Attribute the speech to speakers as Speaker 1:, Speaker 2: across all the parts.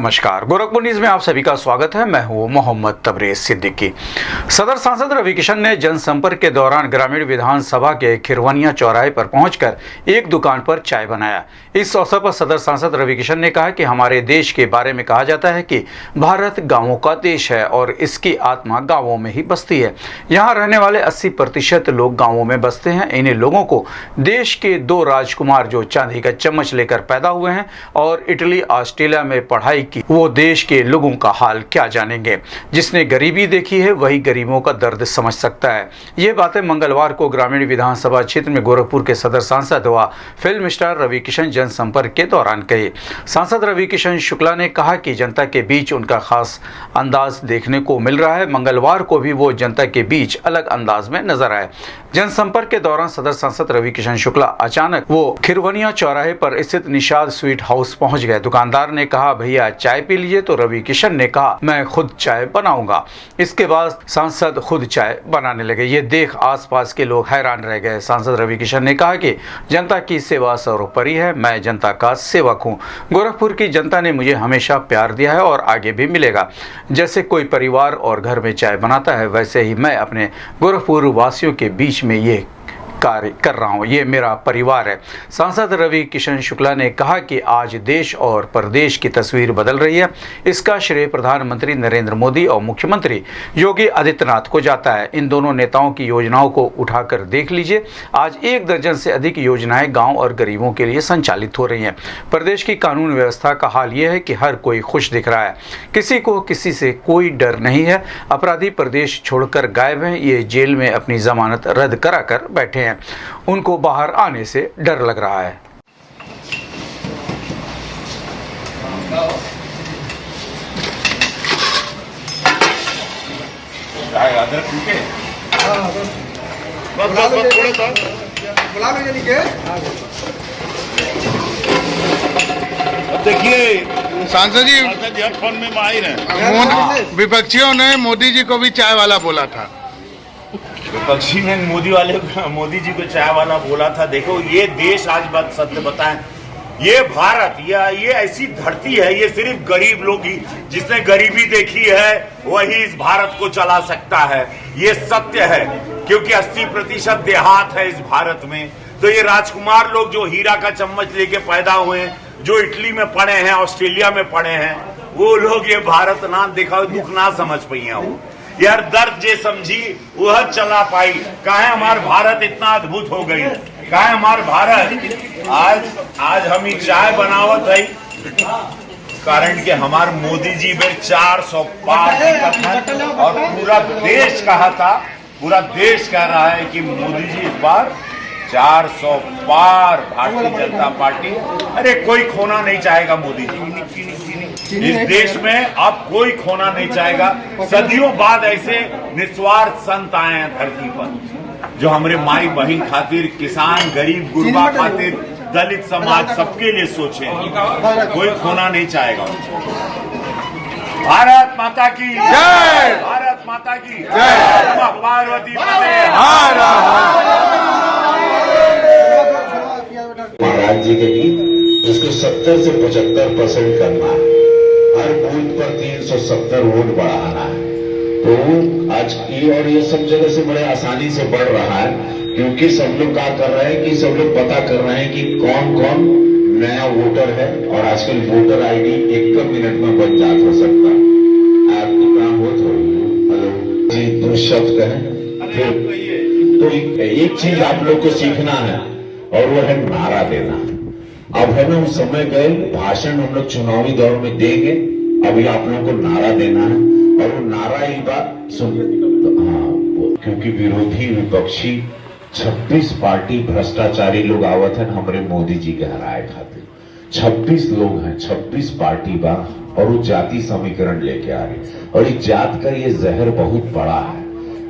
Speaker 1: नमस्कार, गोरखपुर न्यूज में आप सभी का स्वागत है। मैं हूं मोहम्मद तबरेज सिद्दीकी। सदर सांसद रवि किशन ने जनसंपर्क के दौरान ग्रामीण विधानसभा के खिरवनिया चौराहे पर पहुंचकर एक दुकान पर चाय बनाया। इस अवसर पर सदर सांसद रवि किशन ने कहा कि हमारे देश के बारे में कहा जाता है कि भारत गाँवों का देश है और इसकी आत्मा गाँवों में ही बसती है। यहाँ रहने वाले 80% लोग गाँवों में बसते हैं। इन्हीं लोगों को देश के 2 राजकुमार जो चांदी का चम्मच लेकर पैदा हुए हैं और इटली ऑस्ट्रेलिया में पढ़ाई की, वो देश के लोगों का हाल क्या जानेंगे। जिसने गरीबी देखी है वही गरीबों का दर्द समझ सकता है। ये बातें मंगलवार को ग्रामीण विधानसभा क्षेत्र में गोरखपुर के सदर सांसद व फिल्म स्टार रवि किशन जनसंपर्क के दौरान कही। सांसद रवि किशन शुक्ला ने कहा कि जनता के बीच उनका खास अंदाज देखने को मिल रहा है। मंगलवार को भी वो जनता के बीच अलग अंदाज में नजर आए। जनसंपर्क के दौरान सदर सांसद रवि किशन शुक्ला अचानक वो खिरवनिया चौराहे पर स्थित निषाद स्वीट हाउस पहुंच गए। दुकानदार ने कहा, भैया चाय पी लीजिए, तो रवि किशन ने कहा, मैं खुद चाय बनाऊंगा। इसके बाद सांसद खुद चाय बनाने लगे। ये देख आसपास के लोग हैरान रह गए। सांसद रवि किशन ने कहा कि जनता की सेवा सर्वोपरि है, मैं जनता का सेवक हूँ। गोरखपुर की जनता ने मुझे हमेशा प्यार दिया है और आगे भी मिलेगा। जैसे कोई परिवार और घर में चाय बनाता है, वैसे ही मैं अपने गोरखपुर वासियों के बीच में ये कार्य कर रहा हूँ। ये मेरा परिवार है। सांसद रवि किशन शुक्ला ने कहा कि आज देश और प्रदेश की तस्वीर बदल रही है। इसका श्रेय प्रधानमंत्री नरेंद्र मोदी और मुख्यमंत्री योगी आदित्यनाथ को जाता है। इन दोनों नेताओं की योजनाओं को उठाकर देख लीजिए। आज 1 दर्जन से अधिक योजनाएं गांव और गरीबों के लिए संचालित हो रही हैं। प्रदेश की कानून व्यवस्था का हाल ये है कि हर कोई खुश दिख रहा है। किसी को किसी से कोई डर नहीं है। अपराधी प्रदेश छोड़कर गायब हैं। ये जेल में अपनी जमानत रद्द कराकर बैठे हैं। उनको बाहर आने से डर लग रहा है।
Speaker 2: देखिए
Speaker 3: सांसद जी,
Speaker 2: फोन में माहिर है।
Speaker 3: विपक्षियों ने मोदी जी को भी चाय वाला बोला था।
Speaker 2: विपक्षी ने मोदी जी को चाय वाला बोला था। देखो, ये देश आज बात सत्य बताएं, ये भारत या ये ऐसी धरती है, ये सिर्फ गरीब लोग ही, जिसने गरीबी देखी है वही इस भारत को चला सकता है। ये सत्य है, क्योंकि 80% देहात है इस भारत में। तो ये राजकुमार लोग जो हीरा का चम्मच लेके पैदा हुए हैं, जो इटली में पढ़े हैं, ऑस्ट्रेलिया में पढ़े हैं, वो लोग ये भारत ना देखा, दुख ना समझ पाई हो। यार दर्द जे समझी वह चला पाई। काहे हमार भारत इतना अद्भुत हो गई, काहे हमार भारत आज हम ही चाय बनावत है, कारण के हमार मोदी जी में 400 पार और पूरा देश कहा था, पूरा देश कह रहा है कि मोदी जी इस बार 400 पार भारतीय जनता पार्टी। अरे कोई खोना नहीं चाहेगा मोदी जी इस देश में, अब कोई खोना नहीं चाहेगा। सदियों बाद ऐसे निस्वार्थ संत आए हैं धरती पर, जो हमारे माई बहन खातिर, किसान, गरीब गुरबा खातिर, दलित समाज, सबके लिए सोचे। कोई खोना नहीं चाहेगा। भारत माता की जय, भारत माता की जय, पार्वती
Speaker 4: राज्य के लिए उसको 70 से 75% करना है। हर बूथ पर 370 वोट बढ़ाना है। तो आज की और ये सब जगह से बड़े आसानी से बढ़ रहा है, क्योंकि सब लोग क्या कर रहे हैं कि सब लोग पता कर रहे हैं कि कौन कौन नया वोटर है। और आजकल वोटर आईडी 1 मिनट में बन जात हो सकता है। आपको काम हो तो हेलो जी 2 शब्द कहें फिर। तो एक चीज आप लोग को सीखना है और वो है नारा देना। अब है ना, उस समय गए भाषण हम लोग चुनावी दौर में देंगे। अभी आप लोगों को नारा देना है और वो नारा एक बात सुन, क्योंकि विरोधी विपक्षी 26 पार्टी भ्रष्टाचारी लोग आवत है हमारे मोदी जी के हराए खातिर। 26 लोग हैं, 26 पार्टी बा, और वो जाति समीकरण लेके आ रही। और इस जात का ये जहर बहुत बड़ा है।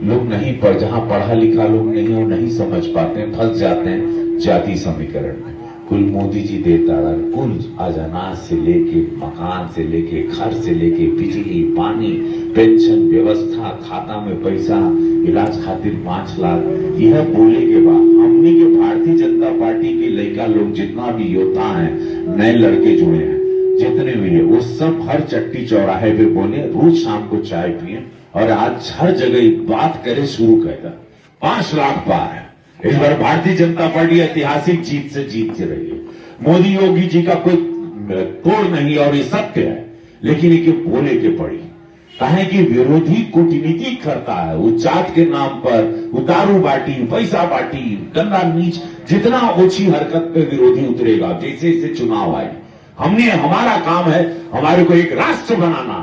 Speaker 4: लोग नहीं पढ़, जहां पढ़ा लिखा लोग नहीं हो, नहीं समझ पाते हैं, फंस जाते हैं जाति समीकरण में। कुल मोदी जी देता है, कुल आज अनाज से लेके, मकान से लेके, घर से लेके, बिजली, पानी, पेंशन व्यवस्था, खाता में पैसा, इलाज खातिर 5 लाख। यह बोले के बाद हमने के भारतीय जनता पार्टी के लड़का लोग जितना भी योद्धा हैं, नए लड़के जुड़े हैं, जितने मिले वो सब हर चट्टी चौराहे पे बोले, रोज शाम को चाय पिए और आज हर जगह बात करे शुरू कर 5 लाख पार है। इस बार भारतीय जनता पार्टी ऐतिहासिक जीत से जीत रही है। मोदी योगी जी का कोई तोड़ नहीं और ये सत्य है, लेकिन ये बोले के पड़ी कहे कि विरोधी कूटनीति करता है, वो जात के नाम पर वो दारू बाटी, पैसा बाटी, गंदा नीच, जितना ओछी हरकत पे विरोधी उतरेगा जैसे जैसे चुनाव आए। हमारा काम है, हमारे को एक राष्ट्र बनाना,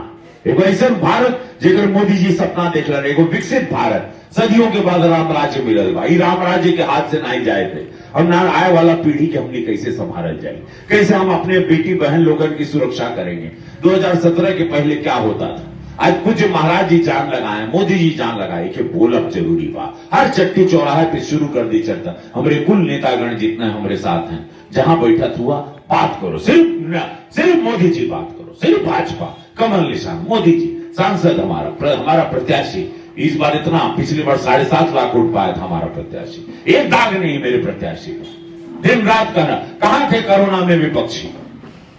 Speaker 4: एक ऐसा भारत जेकर मोदी जी सपना देख रहे, एगो विकसित भारत। सदियों के बाद राम राज्य मिलल भाई, राम राज्य के हाथ से नहीं जाए थे। और ना आए वाला पीढ़ी के हमने कैसे संभाल जाए, कैसे हम अपने बेटी बहन लोगन की सुरक्षा करेंगे। 2017 के पहले क्या होता था, आज पूज्य महाराज जी जान लगाए, मोदी जी जान लगाए कि बोलब जरूरी बा। हर चट्टी चौराहे पे शुरू कर दी चर्चा। हमारे कुल नेतागण जितने हमारे साथ हैं, जहां बैठक हुआ बात करो, सिर्फ मोदी जी बात करो, सिर्फ भाजपा, कमल निशान, मोदी जी सांसद, हमारा प्रत्याशी। इस बार इतना, पिछली बार 7.5 लाख वोट पाया था हमारा प्रत्याशी। एक दाग नहीं मेरे प्रत्याशी का। दिन रात कहना, कहां थे कोरोना में विपक्षी?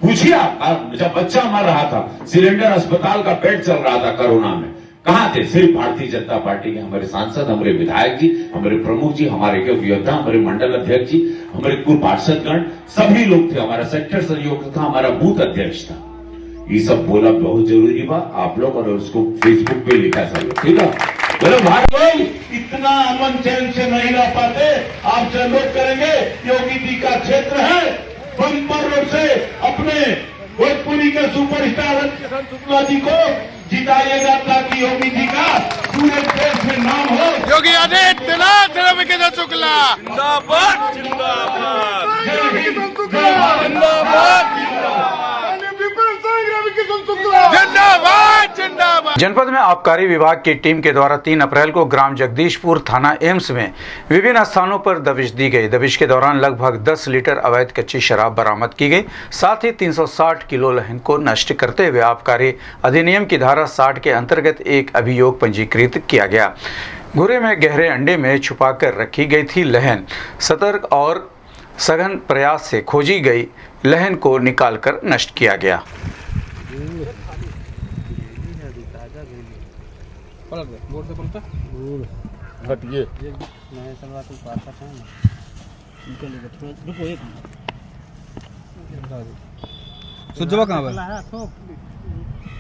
Speaker 4: पूछिए आप, जब बच्चा मर रहा था, सिलेंडर अस्पताल का बेड चल रहा था कोरोना में, कहां थे? सिर्फ भारतीय जनता पार्टी के हमारे सांसद, हमारे विधायक जी, हमारे प्रमुख जी, हमारे योद्धा, हमारे मंडल अध्यक्ष जी, हमारे कुल पार्षदगण, सभी लोग थे। हमारा सेक्टर सहयोग था, हमारा बूथ अध्यक्ष था। ये सब बोला बहुत जरूरी बा आप लोग, और उसको फेसबुक पे लिखा सब लोग, ठीक है? बोले भाई इतना अमन चैन से नहीं रह पाते, आप सहयोग करेंगे। योगी जी का क्षेत्र है, बम्पर रूप से अपने भोजपुरी के सुपरस्टार शुक्ला जी को जिताइएगा, ताकि योगी जी का पूरे देश में नाम हो।
Speaker 3: योगी आदित्यनाथ रविकिशन शुक्ला
Speaker 5: जिंदाबाद जिंदाबाद
Speaker 3: जिंदाबाद जिंदाबाद।
Speaker 1: जनपद में आबकारी विभाग की टीम के द्वारा 3 अप्रैल को ग्राम जगदीशपुर थाना एम्स में विभिन्न स्थानों पर दबिश दी गई। दबिश के दौरान लगभग 10 लीटर अवैध कच्ची शराब बरामद की गई। साथ ही 360 किलो लहन को नष्ट करते हुए आबकारी अधिनियम की धारा 60 के अंतर्गत एक अभियोग पंजीकृत किया गया। घुरे में गहरे अंडे में छुपाकर रखी गई थी लहन। सतर्क और सघन प्रयास से खोजी गई लहन को निकालकर नष्ट किया गया।
Speaker 5: सुजवा कहाँ पर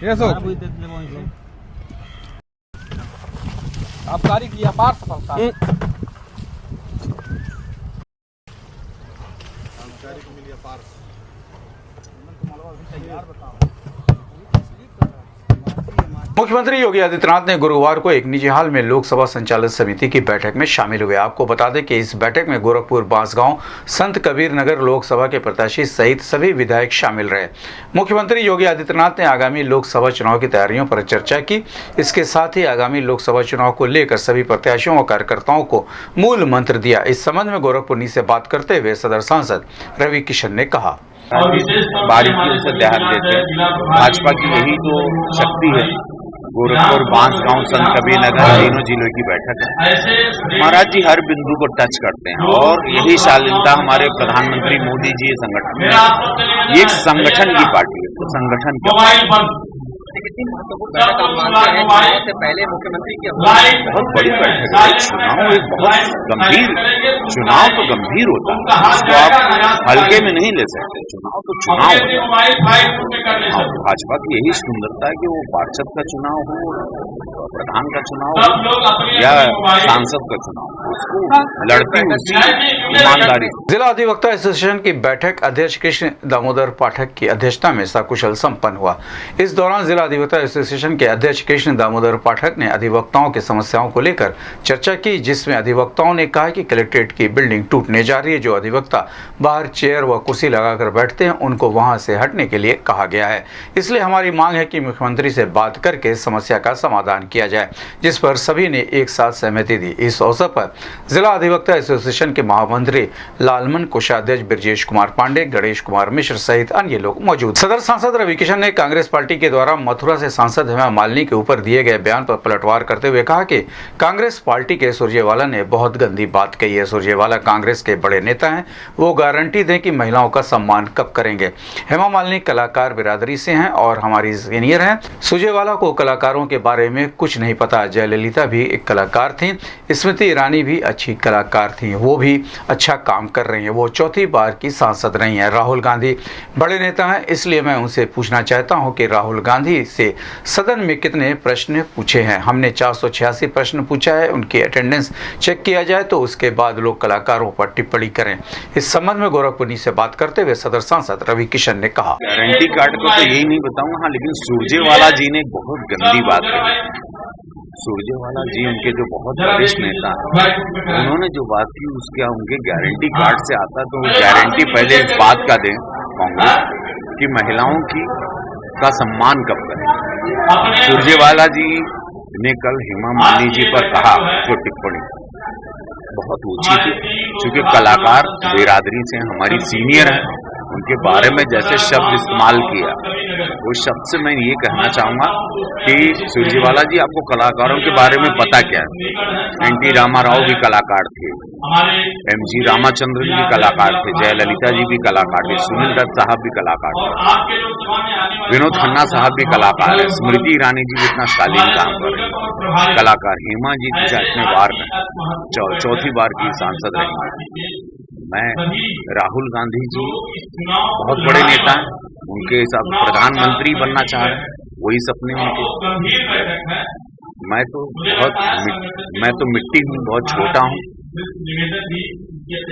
Speaker 5: ये सो आबकारी की अपार सफलता।
Speaker 1: मुख्यमंत्री योगी आदित्यनाथ ने गुरुवार को एक निजी हॉल में लोकसभा संचालन समिति की बैठक में शामिल हुए। आपको बता दें कि इस बैठक में गोरखपुर, बांसगांव, संत कबीर नगर लोकसभा के प्रत्याशी सहित सभी विधायक शामिल रहे। मुख्यमंत्री योगी आदित्यनाथ ने आगामी लोकसभा चुनाव की तैयारियों पर चर्चा की। इसके साथ ही आगामी लोकसभा चुनाव को लेकर सभी प्रत्याशियों और कार्यकर्ताओं को मूल मंत्र दिया। इस संबंध में गोरखपुर से बात करते हुए सदर सांसद रवि किशन ने कहा,
Speaker 6: बारीकियों से ध्यान देते हैं। भाजपा की यही तो शक्ति है। गोरखपुर, बांसगांव, संत कबीर नगर तीनों जिलों की बैठक है। महाराज जी हर बिंदु को टच करते हैं और यही शालीनता हमारे प्रधानमंत्री मोदी जी संगठन में। ये एक संगठन की पार्टी है, तो संगठन
Speaker 5: पहले मुख्यमंत्री की
Speaker 6: बहुत बड़ी बैठक है। चुनाव एक बहुत गंभीर, चुनाव तो गंभीर होता है, उसको आप हल्के में नहीं ले सकते। चुनाव तो चुनाव होता है। भाजपा की यही सुंदरता है कि वो पार्षद का चुनाव हो, प्रधान का चुनाव हो या सांसद का चुनाव हो, उसको लड़ती हुई ईमानदारी।
Speaker 1: जिला अधिवक्ता एसोसिएशन की बैठक अध्यक्ष कृष्ण दामोदर पाठक की अध्यक्षता में सकुशल संपन्न हुआ। इस दौरान जिला अधिवक्ता एसोसिएशन के अध्यक्ष कृष्ण दामोदर पाठक ने अधिवक्ताओं की समस्याओं को लेकर चर्चा की, जिसमें अधिवक्ताओं ने कहा कि कलेक्ट्रेट की बिल्डिंग टूटने जा रही है। जो अधिवक्ता बाहर चेयर व कुर्सी लगाकर बैठते हैं, उनको वहां से हटने के लिए कहा गया है। इसलिए हमारी मांग है कि मुख्यमंत्री से बात करके समस्या का समाधान किया जाए, जिस पर सभी ने एक साथ सहमति दी। इस अवसर पर जिला अधिवक्ता एसोसिएशन के महामंत्री लालमन, कोषाध्यक्ष ब्रजेश कुमार पांडे, गणेश कुमार मिश्र सहित अन्य लोग मौजूद। सदर सांसद रवि किशन ने कांग्रेस पार्टी के द्वारा मथुरा से सांसद हेमा मालिनी के ऊपर दिए गए बयान पर पलटवार करते हुए कहा कि कांग्रेस पार्टी के सुरजेवाला ने बहुत गंदी बात कही है। सुरजेवाला कांग्रेस के बड़े नेता हैं, वो गारंटी दें कि महिलाओं का सम्मान कब करेंगे। हेमा मालिनी कलाकार बिरादरी से हैं और हमारी सीनियर हैं। सुरजेवाला को कलाकारों के बारे में कुछ नहीं पता। जयललिता भी एक कलाकार थी, स्मृति ईरानी भी अच्छी कलाकार थी, वो भी अच्छा काम कर रही हैं। वो चौथी बार की सांसद रही हैं। राहुल गांधी बड़े नेता हैं, इसलिए मैं उनसे पूछना चाहता हूं कि राहुल गांधी से सदन में कितने प्रश्न पूछे हैं। हमने 486 प्रश्न पूछा है। उनकी अटेंडेंस चेक किया जाए तो उसके बाद लोग कलाकारों पर टिप्पणी करें। इस संबंध में गोरखपुरी से बात करते हुए सदर सांसद रवि किशन ने कहा,
Speaker 6: गारंटी कार्ड को तो यही नहीं बताऊंगा, हाँ, लेकिन सुरजेवाला जी ने एक बहुत गंदी बात कही। सुरजेवाला जी उनके जो बहुत वरिष्ठ नेता हैं, उन्होंने जो बात की उसके उनके गारंटी कार्ड से आता तो गारंटी पहले इस बात का दें कांग्रेस कि महिलाओं का सम्मान कब करें। सुरजेवाला जी ने कल हेमा मालिनी जी पर कहा जो टिप्पणी बहुत ऊंची थी, क्योंकि कलाकार बिरादरी से हमारी सीनियर हैं, उनके बारे में जैसे शब्द इस्तेमाल किया उस शब्द से मैं ये कहना चाहूंगा कि सुरजेवाला जी आपको कलाकारों के बारे में पता क्या है। एनटी रामाराव भी कलाकार थे, एमजी रामाचंद्रन भी कलाकार थे, जयललिता जी भी कलाकार थे, सुनील दत्त साहब भी कलाकार थे, विनोद खन्ना साहब भी कलाकार है, स्मृति ईरानी जी भी इतना शालीन काम कर रहे हैं, कलाकार हेमा जी इतने बार चौथी बार की सांसद रही। मैं राहुल गांधी जी बहुत बड़े नेता हैं, उनके सब प्रधानमंत्री बनना चाह रहे हैं, वही सपने उनके। मैं तो मिट्टी हूँ, बहुत छोटा हूँ।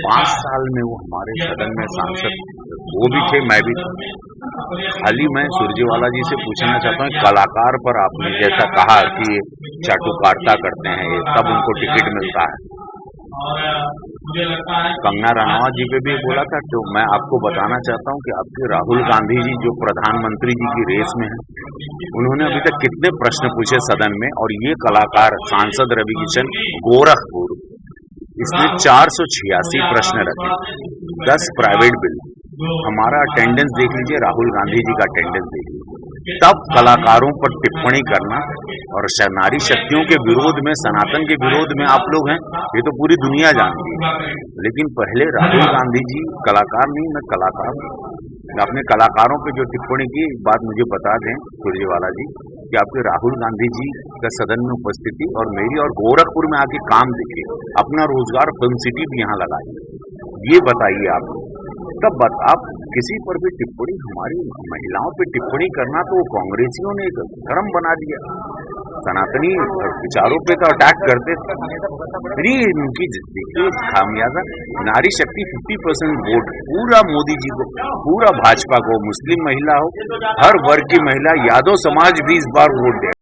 Speaker 6: 5 साल में वो हमारे सदन में सांसद वो भी थे, मैं भी था। खाली मैं सुरजेवाला जी से पूछना चाहता हूँ, कलाकार पर आपने जैसा कहा कि चाटुकारिता करते हैं ये, तब उनको टिकट मिलता है। कंगना रनावत जी पे भी बोला था, तो मैं आपको बताना चाहता हूँ कि आपके राहुल गांधी जी जो प्रधानमंत्री जी की रेस में हैं, उन्होंने अभी तक कितने प्रश्न पूछे सदन में, और ये कलाकार सांसद रवि किशन गोरखपुर, इसने 486 प्रश्न रखे, 10 प्राइवेट बिल। हमारा अटेंडेंस देख लीजिए, राहुल गांधी जी का अटेंडेंस देख लीजिए। तब कलाकारों पर टिप्पणी करना और नारी शक्तियों के विरोध में, सनातन के विरोध में आप लोग हैं, ये तो पूरी दुनिया जानती है। लेकिन पहले राहुल गांधी जी कलाकार नहीं, मैं कलाकार हूँ। आपने कलाकारों पे जो टिप्पणी की, एक बात मुझे बता दें सुरजेवाला जी कि आपके राहुल गांधी जी का सदन में उपस्थिति और मेरी और गोरखपुर में आके काम देखिए, अपना रोजगार फिल्म सिटी भी यहाँ लगाइए, ये बताइए आप। तब आप किसी पर भी टिप्पणी, हमारी महिलाओं पे टिप्पणी करना तो कांग्रेसियों ने धर्म बना दिया, सनातनी विचारों पे तो अटैक करते थे। उनकी देखिए खामियाजा, नारी शक्ति 50% वोट पूरा मोदी जी को, पूरा भाजपा को, मुस्लिम महिला हो, हर वर्ग की महिला, यादव समाज भी इस बार वोट दे।